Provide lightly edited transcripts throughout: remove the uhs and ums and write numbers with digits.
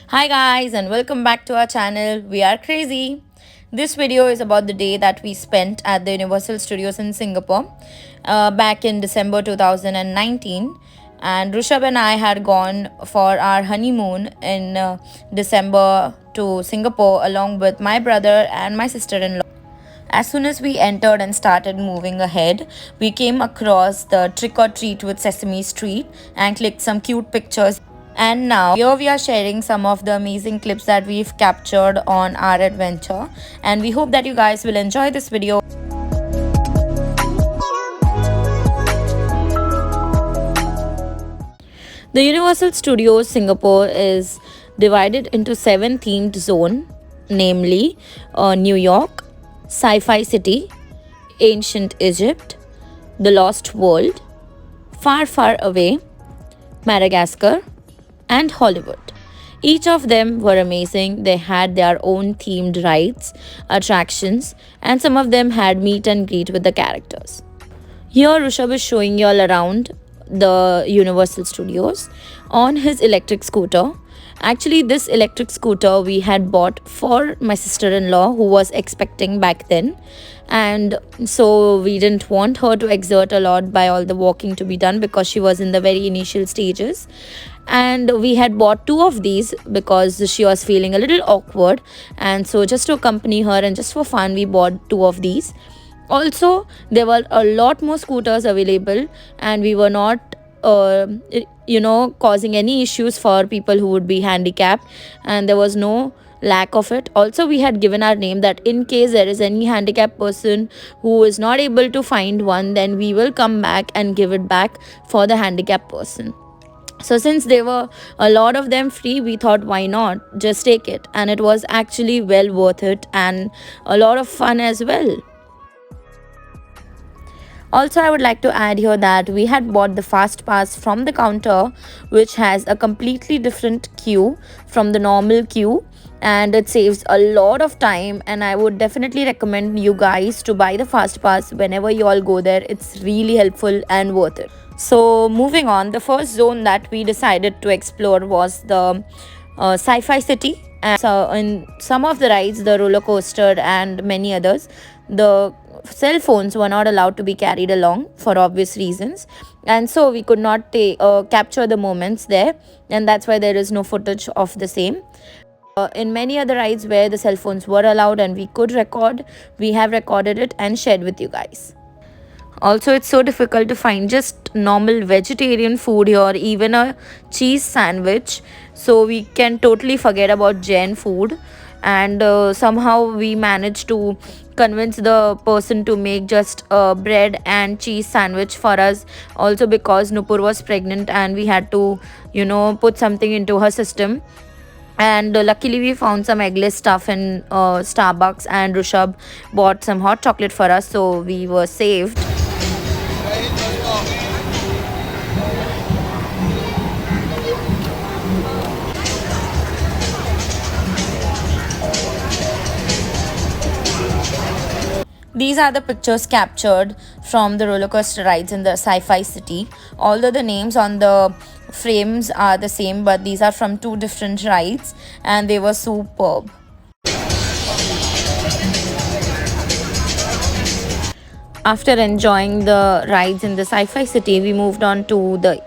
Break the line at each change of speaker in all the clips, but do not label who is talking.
Hi guys and welcome back to our channel. We are crazy. This video is about the day that we spent at the Universal Studios in Singapore back in December 2019, and Rishabh and I had gone for our honeymoon in December to Singapore along with my brother and my sister-in-law. As soon as we entered and started moving ahead, we came across the Trick or Treat with Sesame Street and clicked some cute pictures. And now, here we are sharing some of the amazing clips that we've captured on our adventure. And we hope that you guys will enjoy this video. The Universal Studios Singapore is divided into 7 themed zones, namely New York, Sci-Fi City, Ancient Egypt, The Lost World, Far Far Away, Madagascar, and Hollywood. Each of them were amazing. They had their own themed rides, attractions, and some of them had meet and greet with the characters. Here, Rishabh is showing you all around the Universal Studios on his electric scooter. Actually, this electric scooter we had bought for my sister-in-law who was expecting back then, and so we didn't want her to exert a lot by all the walking to be done because she was in the very initial stages. And we had bought 2 of these because she was feeling a little awkward, and so just to accompany her and just for fun we bought 2 of these. Also, there were a lot more scooters available, and we were not causing any issues for people who would be handicapped, and there was no lack of it. Also, we had given our name that in case there is any handicapped person who is not able to find one, then we will come back and give it back for the handicapped person. So since there were a lot of them free, we thought why not just take it, and it was actually well worth it and a lot of fun as well. Also, I would like to add here that we had bought the fast pass from the counter, which has a completely different queue from the normal queue, and it saves a lot of time. And I would definitely recommend you guys to buy the fast pass whenever you all go there. It's really helpful and worth it. So moving on, the first zone that we decided to explore was the Sci-Fi City. And so in some of the rides, the roller coaster and many others, the cell phones were not allowed to be carried along for obvious reasons, and so we could not capture the moments there, and that's why there is no footage of the same. In many other rides where the cell phones were allowed and we could record, we have recorded it and shared with you guys. Also, it's so difficult to find just normal vegetarian food here, even a cheese sandwich. So we can totally forget about Jain food. And somehow we managed to convince the person to make just a bread and cheese sandwich for us. Also, because Nupur was pregnant and we had to, put something into her system. And luckily we found some eggless stuff in Starbucks, and Rishabh bought some hot chocolate for us, so we were saved. These are the pictures captured from the roller coaster rides in the Sci-Fi City. Although the names on the frames are the same, but these are from 2 different rides and they were superb. After enjoying the rides in the Sci-Fi City, we moved on to the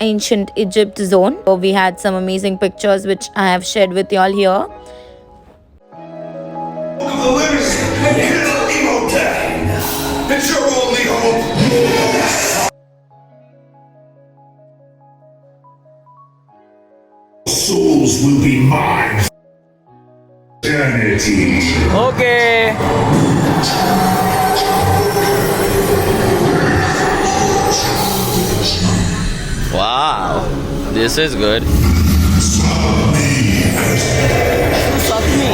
Ancient Egypt zone. So we had some amazing pictures which I have shared with you all here.
It's your only hope. Souls will be mine. Eternity.
Okay. Wow, this is good. Suck me.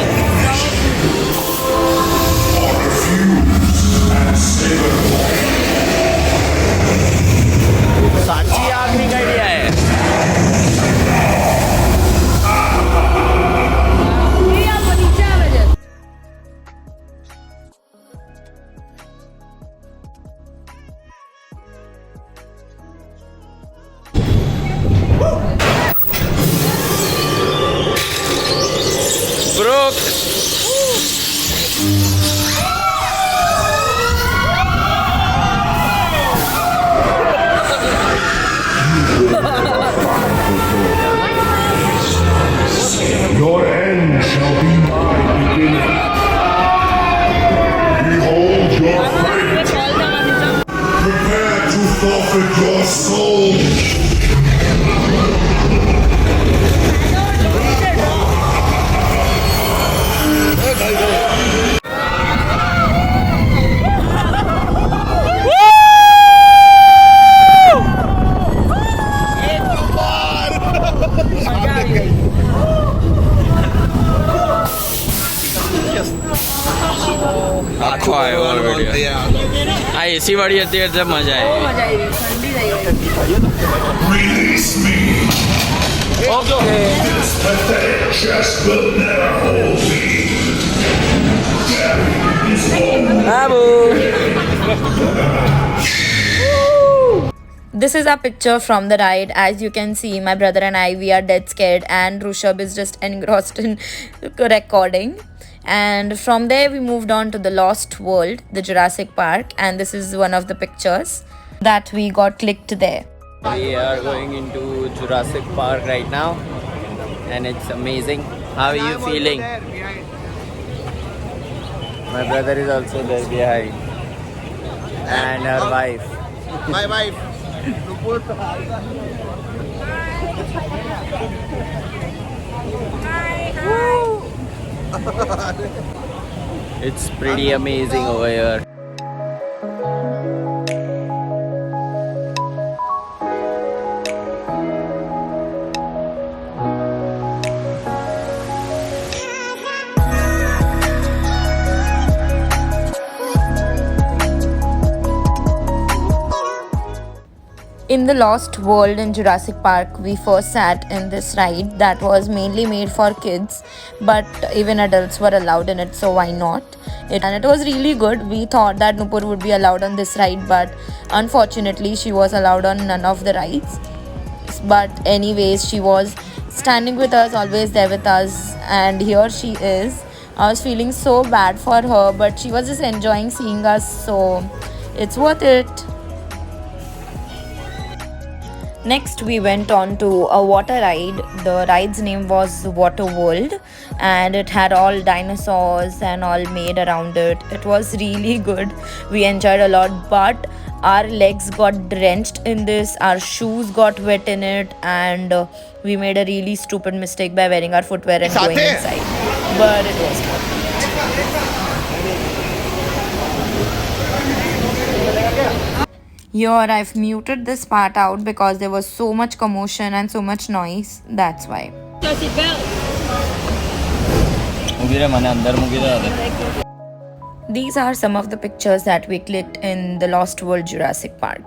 साक्षी आखिरी का idea है. આ એસી વાળી હતી એટલે મજા આવી.
Release me.
Okay.
This pathetic chest will never hold me. Death is all.
Babu.
This is a picture from the ride. As you can see, my brother and I, we are dead scared, and Rushabh is just engrossed in recording. And from there, we moved on to the Lost World, the Jurassic Park, and this is one of the pictures that we got clicked there.
We are going into Jurassic Park right now, and it's amazing. How are you feeling? My brother is also there behind, and her wife.
My wife.
It's pretty amazing over here.
In the Lost World in Jurassic Park, we first sat in this ride that was mainly made for kids, but even adults were allowed in it, so why not? And it was really good. We thought that Nupur would be allowed on this ride, but unfortunately, she was allowed on none of the rides. But anyways, she was standing with us, always there with us, and here she is. I was feeling so bad for her, but she was just enjoying seeing us, so it's worth it. Next, we went on to a water ride. The ride's name was Water World, and it had all dinosaurs and all made around it. It was really good. We enjoyed a lot, but our legs got drenched in this, our shoes got wet in it, and we made a really stupid mistake by wearing our footwear and going inside. But it was good. Here I've muted this part out because there was so much commotion and so much noise. That's why. These are some of the pictures that we clicked in the Lost World Jurassic Park.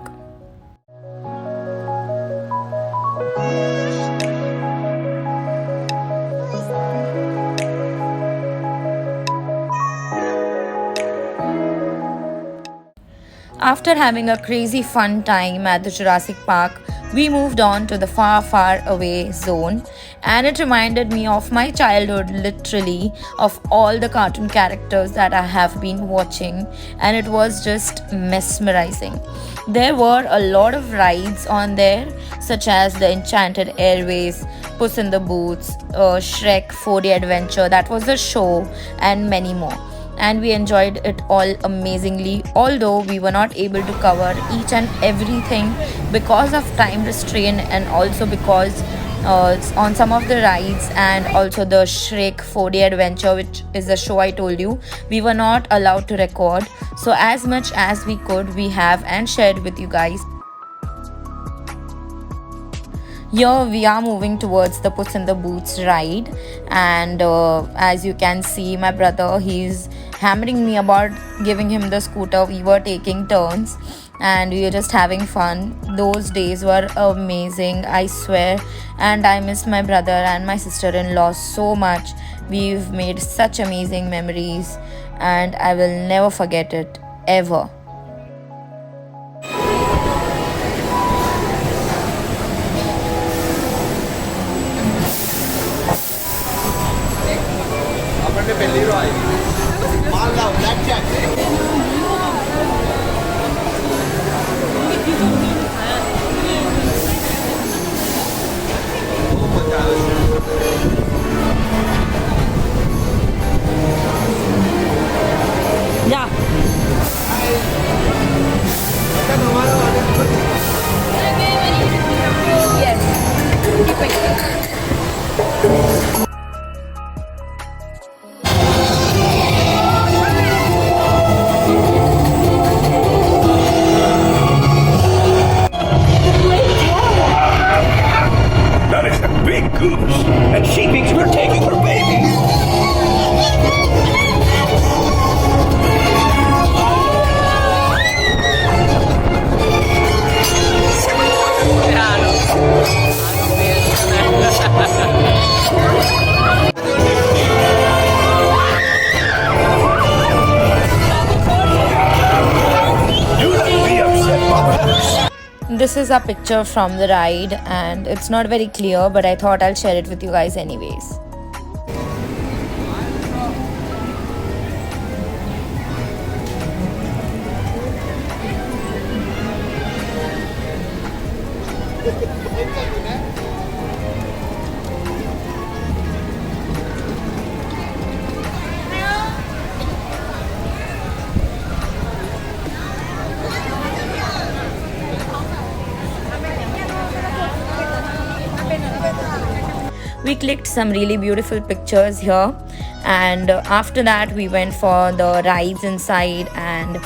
After having a crazy fun time at the Jurassic Park, we moved on to the far away zone, and it reminded me of my childhood, literally, of all the cartoon characters that I have been watching, and it was just mesmerizing. There were a lot of rides on there, such as the Enchanted Airways, Puss in the Boots, Shrek 4D Adventure, that was the show, and many more. And we enjoyed it all amazingly, although we were not able to cover each and everything because of time restraint, and also because on some of the rides and also the Shrek 4D Adventure, which is the show I told you, we were not allowed to record. So as much as we could, we have and shared with you guys. Here we are moving towards the Puss in the Boots ride, and as you can see, my brother, he's hammering me about giving him the scooter. We were taking turns and we were just having fun. Those days were amazing, I swear, and I miss my brother and my sister-in-law so much. We've made such amazing memories, and I will never forget it, ever. Yeah. Yes. Keep it.
That is a big goose, and she thinks we're taking her baby.
this is a picture from the ride, and it's not very clear, but I thought I'll share it with you guys anyways. We clicked some really beautiful pictures here, and after that we went for the rides inside, and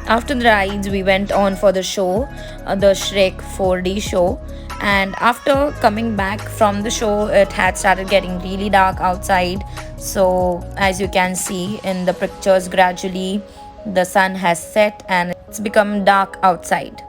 after the rides we went on for the show, the Shrek 4D show. And after coming back from the show, it had started getting really dark outside, so as you can see in the pictures, gradually the sun has set and it's become dark outside.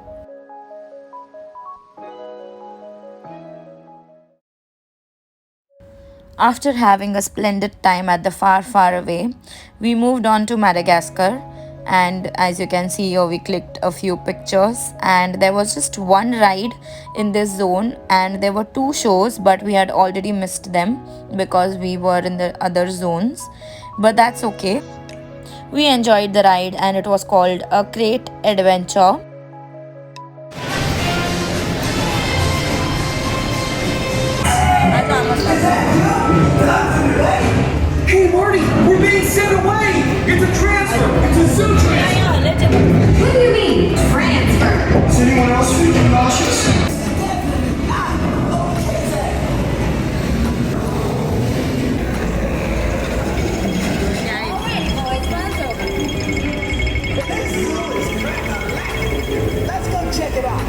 After having a splendid time at the far, far away, we moved on to Madagascar, and as you can see here, we clicked a few pictures. And there was just one ride in this zone, and there were two shows, but we had already missed them because we were in the other zones. But that's okay. We enjoyed the ride, and it was called a Crate Adventure.
Hey, Marty, we're being sent away. It's a transfer. It's a zoo transfer.
What do you mean, transfer?
Is anyone else feeling nauseous? Let's go check it out.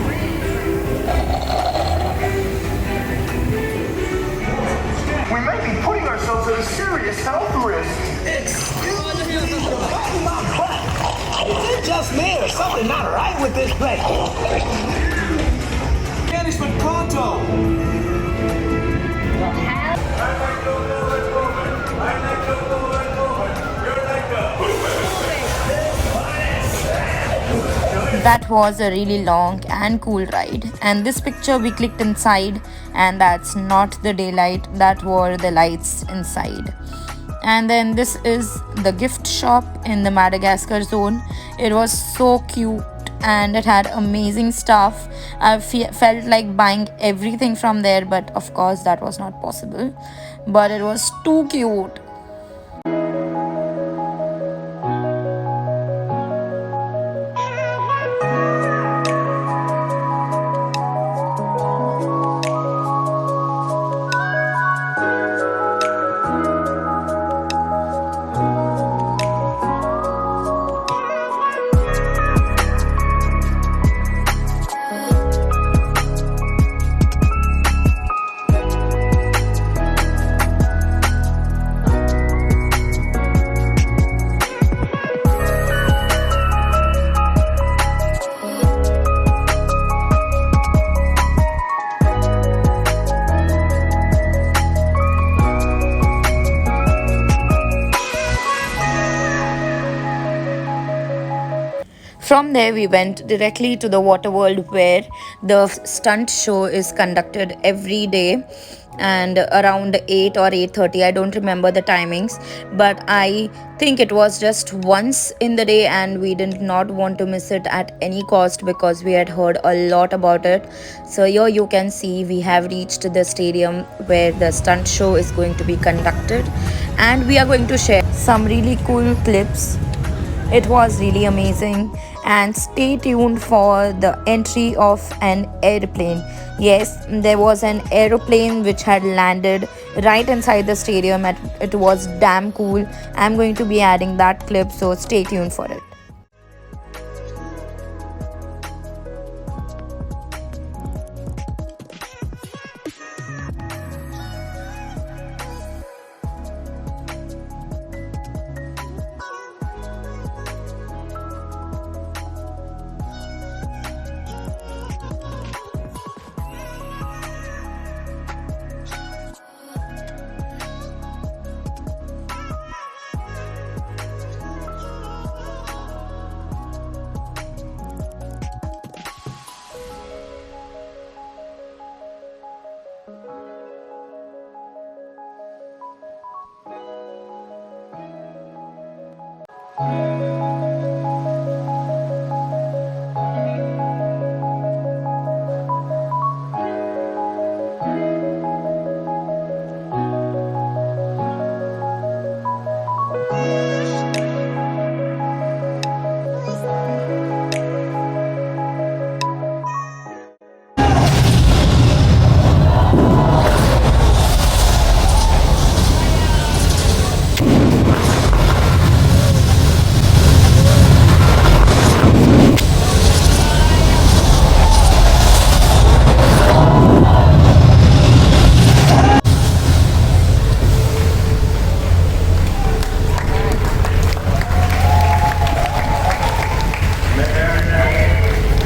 We may be putting ourselves at a serious health risk. Excuse me, button my butt. Is it just me or something not right with this place? Management pronto.
That was a really long and cool ride, and this picture we clicked inside, and that's not the daylight, that were the lights inside. And then this is the gift shop in the Madagascar zone. It was so cute and it had amazing stuff. I felt like buying everything from there, but of course that was not possible, but it was too cute. From there, we went directly to the Water World, where the stunt show is conducted every day and around 8 or 8:30. I don't remember the timings, but I think it was just once in the day, and we did not want to miss it at any cost because we had heard a lot about it. So here you can see we have reached the stadium where the stunt show is going to be conducted, and we are going to share some really cool clips. It was really amazing, and stay tuned for the entry of an airplane. Yes, there was an aeroplane which had landed right inside the stadium, and it was damn cool. I'm going to be adding that clip, so stay tuned for it.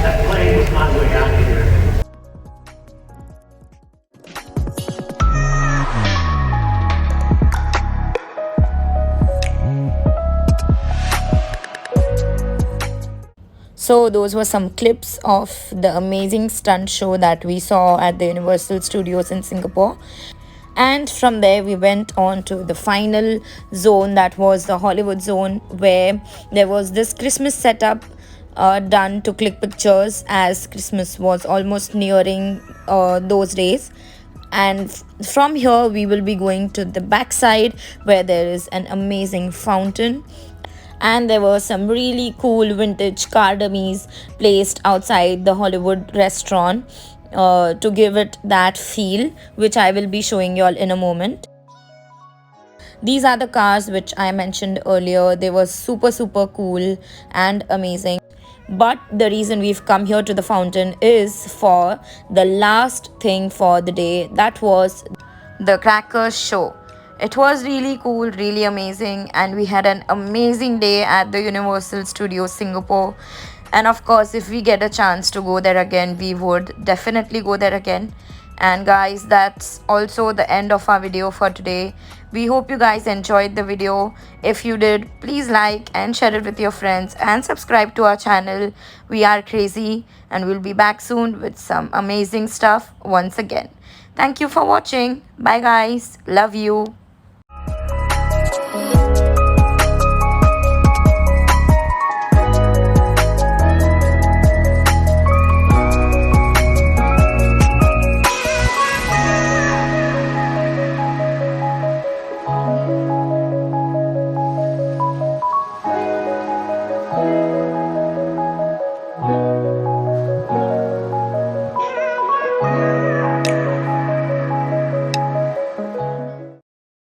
That plane was my way out of here.
So, those were some clips of the amazing stunt show that we saw at the Universal Studios in Singapore. And from there, we went on to the final zone, that was the Hollywood zone, where there was this Christmas setup done to click pictures, as Christmas was almost nearing those days. And from here, we will be going to the backside where there is an amazing fountain, and there were some really cool vintage car dummies placed outside the Hollywood restaurant to give it that feel, which I will be showing you all in a moment. These are the cars which I mentioned earlier. They were super cool and amazing. But the reason we've come here to the fountain is for the last thing for the day, that was the crackers show. It was really cool, really amazing, and we had an amazing day at the Universal Studios Singapore. And of course, if we get a chance to go there again, we would definitely go there again. And guys, that's also the end of our video for today. We hope you guys enjoyed the video. If you did, please like and share it with your friends and subscribe to our channel. We are crazy, and we'll be back soon with some amazing stuff once again. Thank you for watching. Bye guys. Love you.